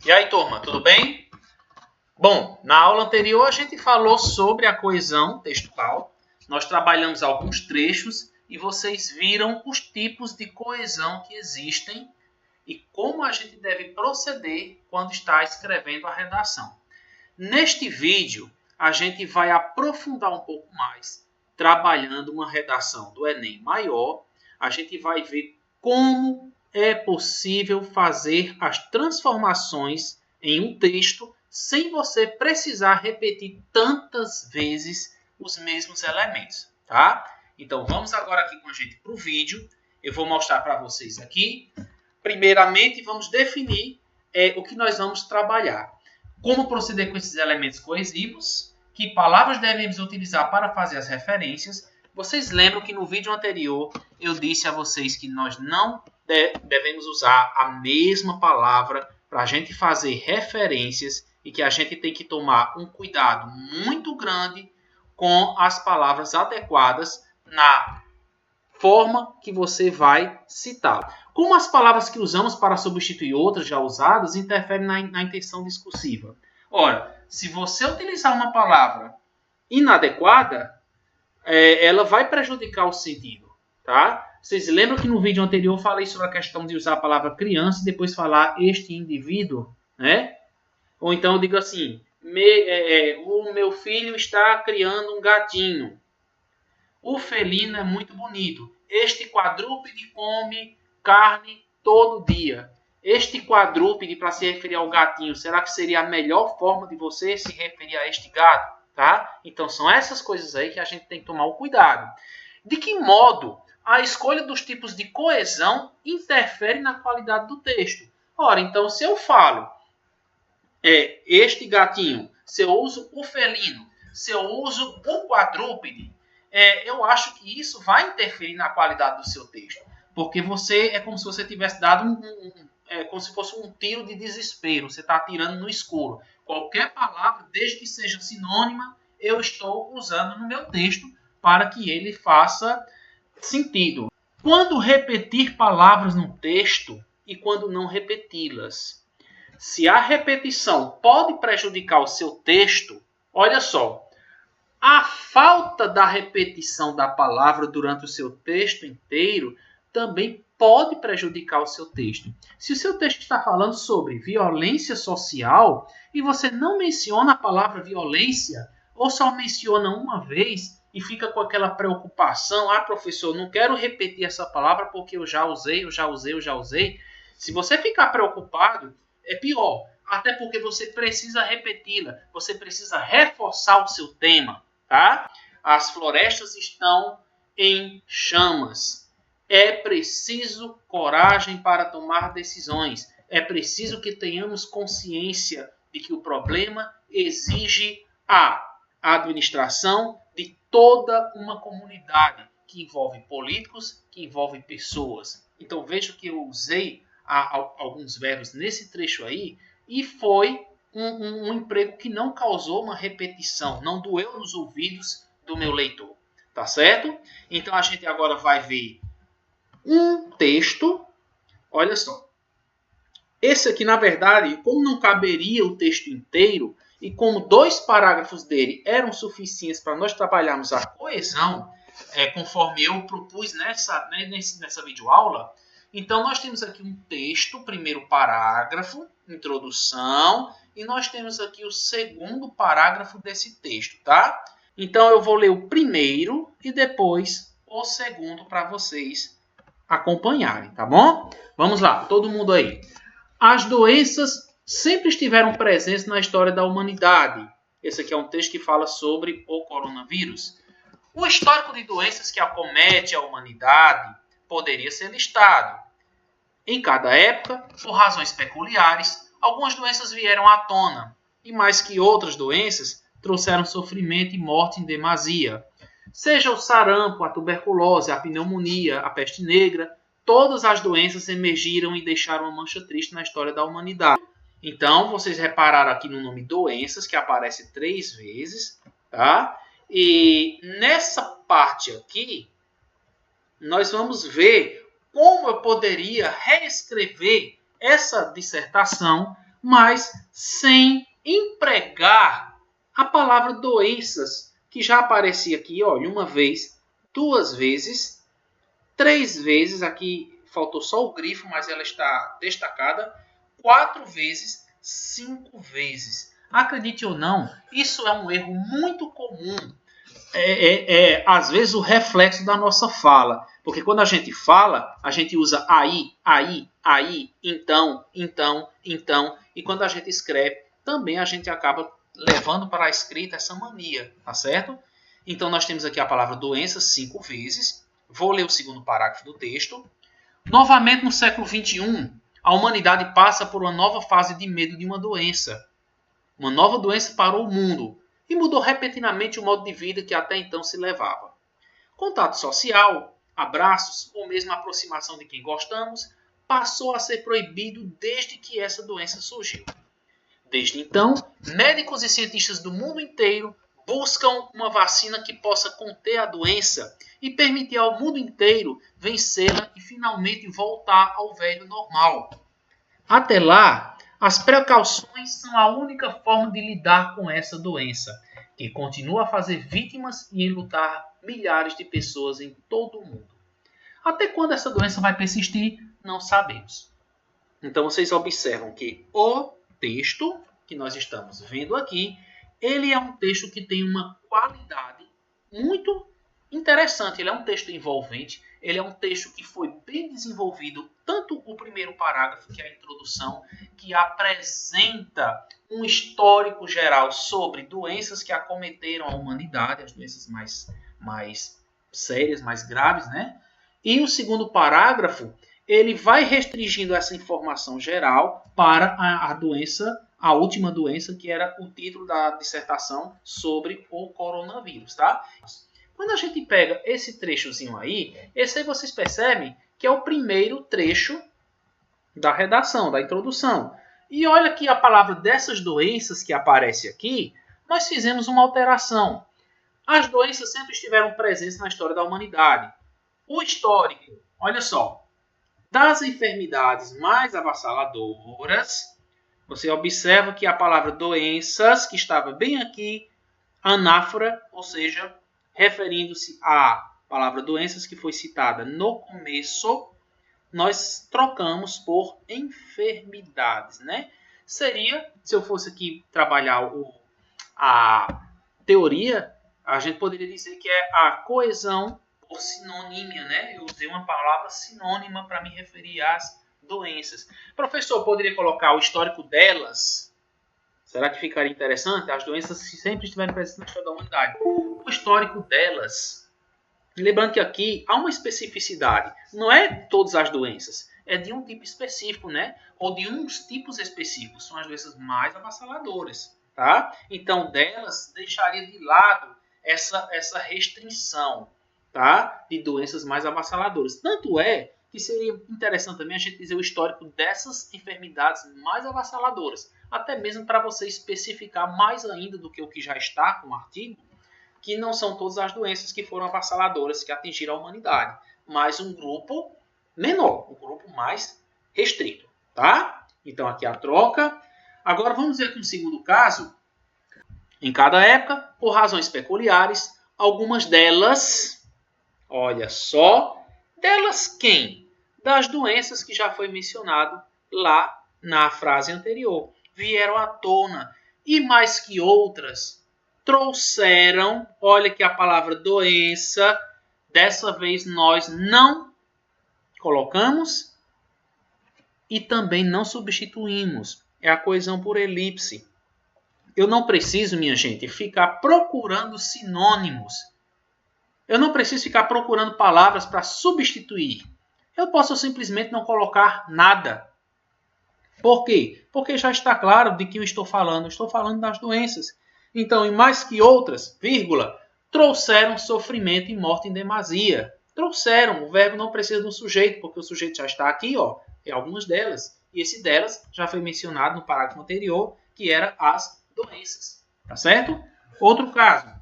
E aí, turma, tudo bem? Bom, na aula anterior a gente falou sobre a coesão textual. Nós trabalhamos alguns trechos e vocês viram os tipos de coesão que existem e como a gente deve proceder quando está escrevendo a redação. Neste vídeo, a gente vai aprofundar um pouco mais, trabalhando uma redação do Enem maior. A gente vai ver como é possível fazer as transformações em um texto sem você precisar repetir tantas vezes os mesmos elementos, tá? Então vamos agora aqui com a gente para o vídeo. Eu vou mostrar para vocês aqui. Primeiramente, vamos definir o que nós vamos trabalhar. Como proceder com esses elementos coesivos, que palavras devemos utilizar para fazer as referências. Vocês lembram que no vídeo anterior eu disse a vocês que nós não devemos usar a mesma palavra para a gente fazer referências e que a gente tem que tomar um cuidado muito grande com as palavras adequadas na forma que você vai citar. Como as palavras que usamos para substituir outras já usadas interferem na intenção discursiva? Ora, se você utilizar uma palavra inadequada, ela vai prejudicar o sentido, tá? Vocês lembram que no vídeo anterior eu falei sobre a questão de usar a palavra criança e depois falar este indivíduo, né? Ou então eu digo assim, o meu filho está criando um gatinho. O felino é muito bonito. Este quadrúpede come carne todo dia. Este quadrúpede, para se referir ao gatinho, será que seria a melhor forma de você se referir a este gato? Tá? Então são essas coisas aí que a gente tem que tomar o cuidado. De que modo a escolha dos tipos de coesão interfere na qualidade do texto? Ora, então se eu falo este gatinho, se eu uso o felino, se eu uso o quadrúpede, eu acho que isso vai interferir na qualidade do seu texto. Porque é como se você tivesse dado como se fosse um tiro de desespero. Você está atirando no escuro. Qualquer palavra, desde que seja sinônima, eu estou usando no meu texto para que ele faça sentido. Quando repetir palavras no texto e quando não repeti-las. Se a repetição pode prejudicar o seu texto, olha só. A falta da repetição da palavra durante o seu texto inteiro também pode prejudicar o seu texto. Se o seu texto está falando sobre violência social e você não menciona a palavra violência ou só menciona uma vez e fica com aquela preocupação, professor, não quero repetir essa palavra porque eu já usei. Se você ficar preocupado, é pior, até porque você precisa repeti-la, você precisa reforçar o seu tema. Tá? As florestas estão em chamas. É preciso coragem para tomar decisões. É preciso que tenhamos consciência de que o problema exige a administração de toda uma comunidade, que envolve políticos, que envolve pessoas. Então veja que eu usei alguns verbos nesse trecho aí e foi um emprego que não causou uma repetição, não doeu nos ouvidos do meu leitor, tá certo? Então a gente agora vai ver um texto, olha só. Esse aqui, na verdade, como não caberia o texto inteiro e como 2 parágrafos dele eram suficientes para nós trabalharmos a coesão, conforme eu propus nessa videoaula, então nós temos aqui um texto, primeiro parágrafo, introdução, e nós temos aqui o segundo parágrafo desse texto, tá? Então eu vou ler o primeiro e depois o segundo para vocês acompanharem, tá bom? Vamos lá, todo mundo aí. As doenças sempre estiveram presentes na história da humanidade. Esse aqui é um texto que fala sobre o coronavírus. O histórico de doenças que acomete a humanidade poderia ser listado. Em cada época, por razões peculiares, algumas doenças vieram à tona, e mais que outras doenças, trouxeram sofrimento e morte em demasia. Seja o sarampo, a tuberculose, a pneumonia, a peste negra, todas as doenças emergiram e deixaram uma mancha triste na história da humanidade. Então, vocês repararam aqui no nome doenças, que aparece 3 vezes, tá? E nessa parte aqui, nós vamos ver como eu poderia reescrever essa dissertação mas sem empregar a palavra doenças, que já aparecia aqui, olha, uma vez, 2 vezes, 3 vezes, aqui faltou só o grifo, mas ela está destacada, 4 vezes, 5 vezes. Acredite ou não, isso é um erro muito comum. Às vezes o reflexo da nossa fala. Porque quando a gente fala, a gente usa aí, então. E quando a gente escreve, também a gente acaba levando para a escrita essa mania, tá certo? Então nós temos aqui a palavra doença 5 vezes. Vou ler o segundo parágrafo do texto. Novamente no século XXI, a humanidade passa por uma nova fase de medo de uma doença. Uma nova doença parou o mundo e mudou repentinamente o modo de vida que até então se levava. Contato social, abraços ou mesmo a aproximação de quem gostamos passou a ser proibido desde que essa doença surgiu. Desde então, médicos e cientistas do mundo inteiro buscam uma vacina que possa conter a doença e permitir ao mundo inteiro vencê-la e finalmente voltar ao velho normal. Até lá, as precauções são a única forma de lidar com essa doença, que continua a fazer vítimas e enlutar milhares de pessoas em todo o mundo. Até quando essa doença vai persistir, não sabemos. Então vocês observam que o texto que nós estamos vendo aqui, ele é um texto que tem uma qualidade muito interessante. Ele é um texto envolvente, ele é um texto que foi bem desenvolvido, tanto o primeiro parágrafo, que é a introdução, que apresenta um histórico geral sobre doenças que acometeram a humanidade, as doenças mais sérias, mais graves, né? E o segundo parágrafo, ele vai restringindo essa informação geral para a doença, a última doença, que era o título da dissertação sobre o coronavírus, tá? Quando a gente pega esse trechozinho aí, esse aí vocês percebem que é o primeiro trecho da redação, da introdução. E olha que a palavra dessas doenças que aparece aqui, nós fizemos uma alteração. As doenças sempre estiveram presentes na história da humanidade. O histórico, olha só, das enfermidades mais avassaladoras, você observa que a palavra doenças, que estava bem aqui, anáfora, ou seja, referindo-se à palavra doenças que foi citada no começo, nós trocamos por enfermidades, né? Seria, se eu fosse aqui trabalhar a teoria, a gente poderia dizer que é a coesão por sinonímia, né? Eu usei uma palavra sinônima para me referir às doenças. Professor, poderia colocar o histórico delas? Será que ficaria interessante? As doenças sempre estiveram presentes na história da humanidade. O histórico delas. Lembrando que aqui há uma especificidade. Não é todas as doenças. É de um tipo específico, né? Ou de uns tipos específicos. São as doenças mais avassaladoras. Tá? Então, delas deixaria de lado essa restrição, tá? De doenças mais avassaladoras. Tanto é que seria interessante também a gente dizer o histórico dessas enfermidades mais avassaladoras. Até mesmo para você especificar mais ainda do que o que já está com o artigo, que não são todas as doenças que foram avassaladoras, que atingiram a humanidade, mas um grupo menor, um grupo mais restrito, tá? Então aqui a troca. Agora vamos ver que no segundo caso, em cada época, por razões peculiares, algumas delas, olha só, delas quem? Das doenças que já foi mencionado lá na frase anterior, vieram à tona, e mais que outras, trouxeram, olha que a palavra doença, dessa vez nós não colocamos e também não substituímos. É a coesão por elipse. Eu não preciso, minha gente, ficar procurando sinônimos. Eu não preciso ficar procurando palavras para substituir. Eu posso simplesmente não colocar nada. Por quê? Porque já está claro de que eu estou falando. Eu estou falando das doenças. Então, e mais que outras, vírgula, trouxeram sofrimento e morte em demasia. Trouxeram. O verbo não precisa do sujeito, porque o sujeito já está aqui, ó. É algumas delas. E esse delas já foi mencionado no parágrafo anterior, que era as doenças. Tá certo? Outro caso.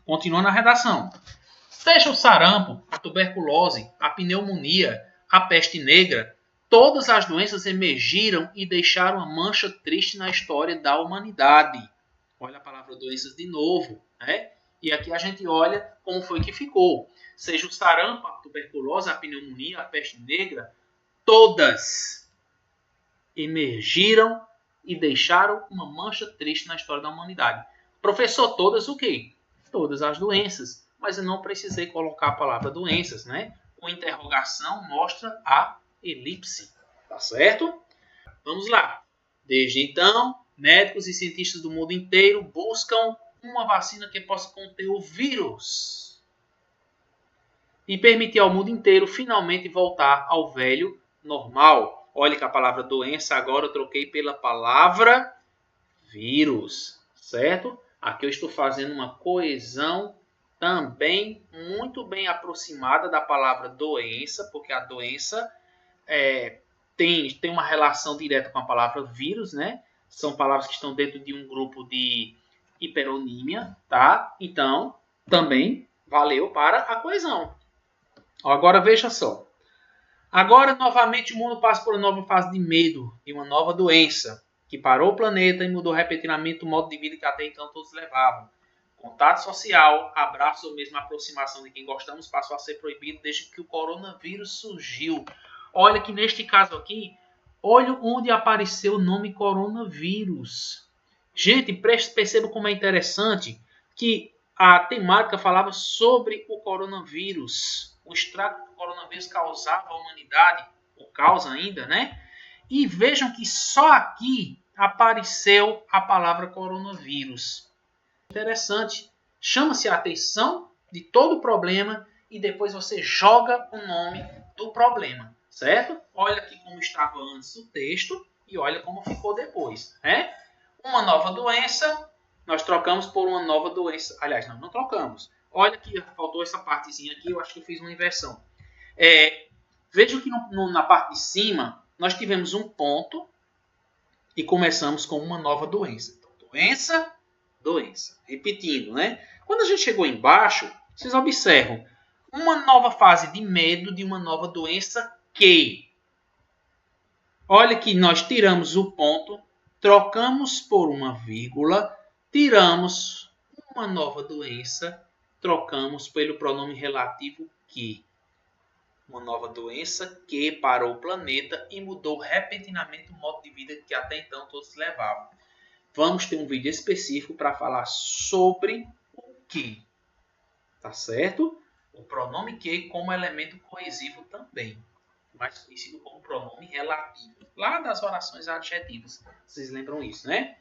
Continua na redação. Seja o sarampo, a tuberculose, a pneumonia, a peste negra, todas as doenças emergiram e deixaram uma mancha triste na história da humanidade. Olha a palavra doenças de novo, né? E aqui a gente olha como foi que ficou. Seja o sarampo, a tuberculose, a pneumonia, a peste negra, todas emergiram e deixaram uma mancha triste na história da humanidade. Professor, todas o quê? Todas as doenças. Mas eu não precisei colocar a palavra doenças, né? Com interrogação mostra a elipse. Tá certo? Vamos lá. Desde então, médicos e cientistas do mundo inteiro buscam uma vacina que possa conter o vírus e permitir ao mundo inteiro finalmente voltar ao velho normal. Olha que a palavra doença agora eu troquei pela palavra vírus, certo? Aqui eu estou fazendo uma coesão também muito bem aproximada da palavra doença, porque a doença tem uma relação direta com a palavra vírus, né? São palavras que estão dentro de um grupo de hiperonímia, tá? Então, também valeu para a coesão. Agora veja só. Agora, novamente, o mundo passa por uma nova fase de medo de uma nova doença que parou o planeta e mudou repentinamente o modo de vida que até então todos levavam. Contato social, abraço ou mesmo aproximação de quem gostamos passou a ser proibido desde que o coronavírus surgiu. Olha que neste caso aqui, olha onde apareceu o nome coronavírus. Gente, perceba como é interessante que a temática falava sobre o coronavírus, o estrago que o coronavírus causava à humanidade, ou causa ainda, né? E vejam que só aqui apareceu a palavra coronavírus. Interessante. Chama-se a atenção de todo o problema e depois você joga o nome do problema, certo? Olha aqui como estava antes o texto e olha como ficou depois, né? Uma nova doença, nós trocamos por uma nova doença. Aliás, não trocamos. Olha que faltou essa partezinha aqui, eu acho que eu fiz uma inversão. Veja que na parte de cima, nós tivemos um ponto e começamos com uma nova doença. Então, doença, doença. Repetindo, né? Quando a gente chegou embaixo, vocês observam uma nova fase de medo de uma nova doença que... Olha que nós tiramos o ponto, trocamos por uma vírgula, tiramos uma nova doença, trocamos pelo pronome relativo que. Uma nova doença que parou o planeta e mudou repentinamente o modo de vida que até então todos levavam. Vamos ter um vídeo específico para falar sobre o que. Tá certo? O pronome que como elemento coesivo também, mais conhecido como pronome relativo, lá das orações adjetivas. Vocês lembram isso, né?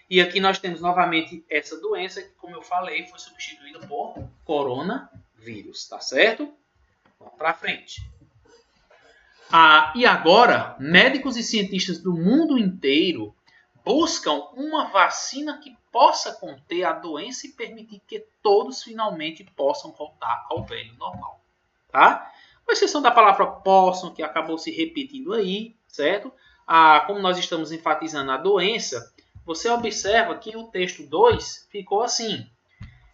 E aqui nós temos novamente essa doença que, como eu falei, foi substituída por coronavírus, tá certo? Vamos para frente. E agora, médicos e cientistas do mundo inteiro buscam uma vacina que possa conter a doença e permitir que todos finalmente possam voltar ao velho normal, tá? Com exceção da palavra possam, que acabou se repetindo aí, certo? Como nós estamos enfatizando a doença, você observa que o texto 2 ficou assim.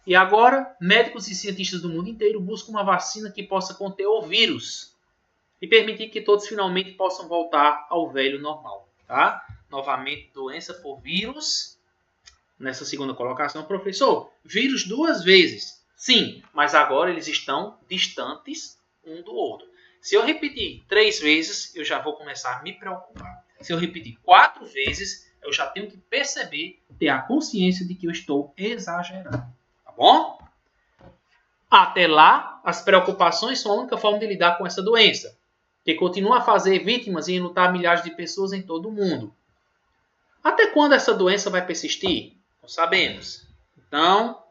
E agora, médicos e cientistas do mundo inteiro buscam uma vacina que possa conter o vírus e permitir que todos finalmente possam voltar ao velho normal, tá? Novamente, doença por vírus. Nessa segunda colocação, professor, vírus 2 vezes. Sim, mas agora eles estão distantes um do outro. Se eu repetir 3 vezes, eu já vou começar a me preocupar. Se eu repetir 4 vezes, eu já tenho que perceber, ter a consciência de que eu estou exagerando. Tá bom? Até lá, as preocupações são a única forma de lidar com essa doença, que continua a fazer vítimas e enlutar milhares de pessoas em todo o mundo. Até quando essa doença vai persistir? Não sabemos. Então,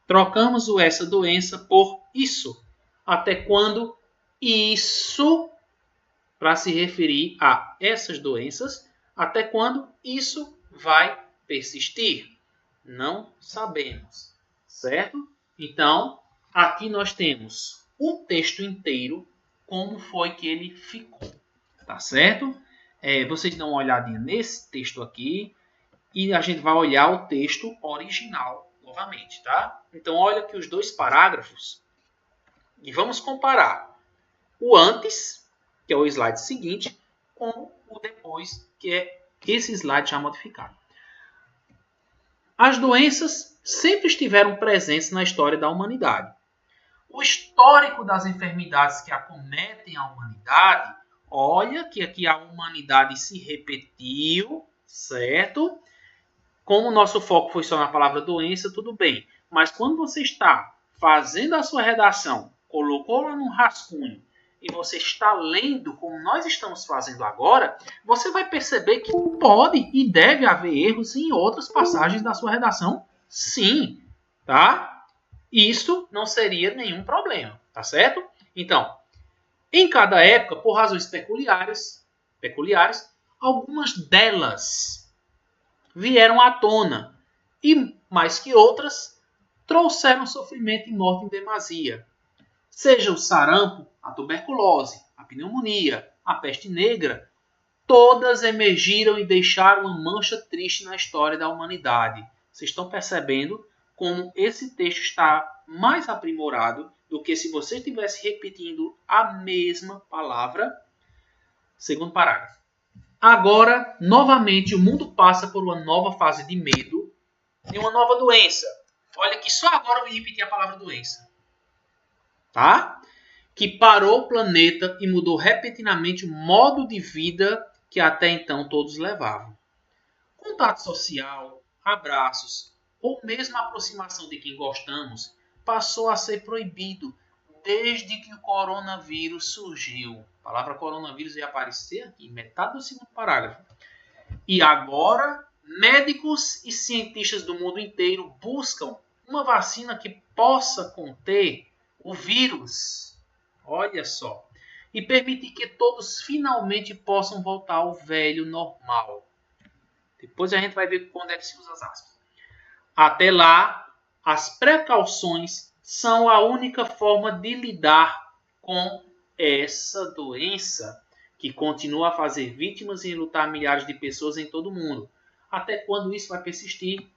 trocamos o essa doença por isso. Até quando isso, para se referir a essas doenças, até quando isso vai persistir? Não sabemos, certo? Então, aqui nós temos o texto inteiro, como foi que ele ficou, tá certo? Vocês dão uma olhadinha nesse texto aqui e a gente vai olhar o texto original novamente, tá? Então, olha aqui os 2 parágrafos e vamos comparar o antes que é o slide seguinte, com o depois, que é esse slide já modificado. As doenças sempre estiveram presentes na história da humanidade. O histórico das enfermidades que acometem a humanidade, olha que aqui a humanidade se repetiu, certo? Como o nosso foco foi só na palavra doença, tudo bem. Mas quando você está fazendo a sua redação, colocou lá num rascunho, e você está lendo como nós estamos fazendo agora, você vai perceber que pode e deve haver erros em outras passagens da sua redação, sim, tá? Isso não seria nenhum problema, tá certo? Então, em cada época, por razões peculiares, algumas delas vieram à tona e, mais que outras, trouxeram sofrimento e morte em demasia. Seja o sarampo, a tuberculose, a pneumonia, a peste negra, todas emergiram e deixaram uma mancha triste na história da humanidade. Vocês estão percebendo como esse texto está mais aprimorado do que se você estivesse repetindo a mesma palavra. Segundo parágrafo. Agora, novamente, o mundo passa por uma nova fase de medo e uma nova doença. Olha que só agora eu vim repetir a palavra doença. Tá? Que parou o planeta e mudou repentinamente o modo de vida que até então todos levavam. Contato social, abraços ou mesmo a aproximação de quem gostamos passou a ser proibido desde que o coronavírus surgiu. A palavra coronavírus ia aparecer aqui, metade do segundo parágrafo. E agora, médicos e cientistas do mundo inteiro buscam uma vacina que possa conter o vírus. Olha só. E permitir que todos finalmente possam voltar ao velho normal. Depois a gente vai ver quando é que se usa as aspas. Até lá, as precauções são a única forma de lidar com essa doença que continua a fazer vítimas e enlutar milhares de pessoas em todo o mundo. Até quando isso vai persistir?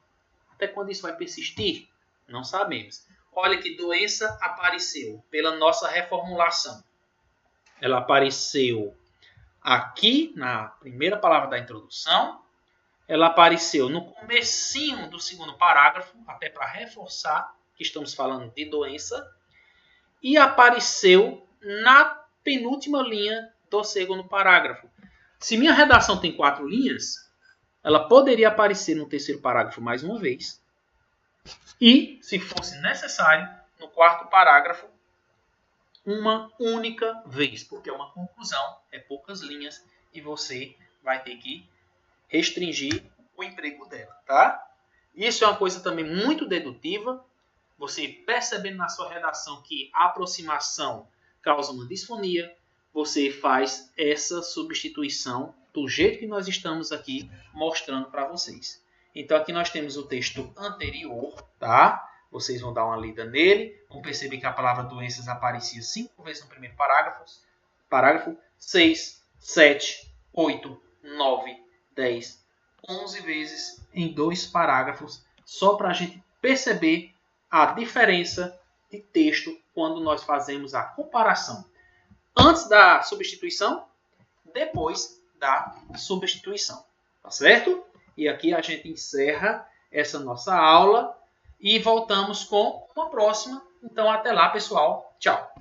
Até quando isso vai persistir? Não sabemos. Olha que doença apareceu pela nossa reformulação. Ela apareceu aqui na primeira palavra da introdução. Ela apareceu no comecinho do segundo parágrafo, até para reforçar que estamos falando de doença. E apareceu na penúltima linha do segundo parágrafo. Se minha redação tem 4 linhas, ela poderia aparecer no terceiro parágrafo mais uma vez. E, se fosse necessário, no quarto parágrafo, uma única vez. Porque é uma conclusão, é poucas linhas e você vai ter que restringir o emprego dela, tá? Isso é uma coisa também muito dedutiva. Você percebendo na sua redação que a aproximação causa uma disfonia, você faz essa substituição do jeito que nós estamos aqui mostrando para vocês. Então aqui nós temos o texto anterior, tá? Vocês vão dar uma lida nele, vão perceber que a palavra doenças aparecia 5 vezes no primeiro parágrafo, 6, 7, 8, 9, 10, 11 vezes em 2 parágrafos, só para a gente perceber a diferença de texto quando nós fazemos a comparação antes da substituição, depois da substituição, tá certo? E aqui a gente encerra essa nossa aula e voltamos com uma próxima. Então até lá, pessoal. Tchau!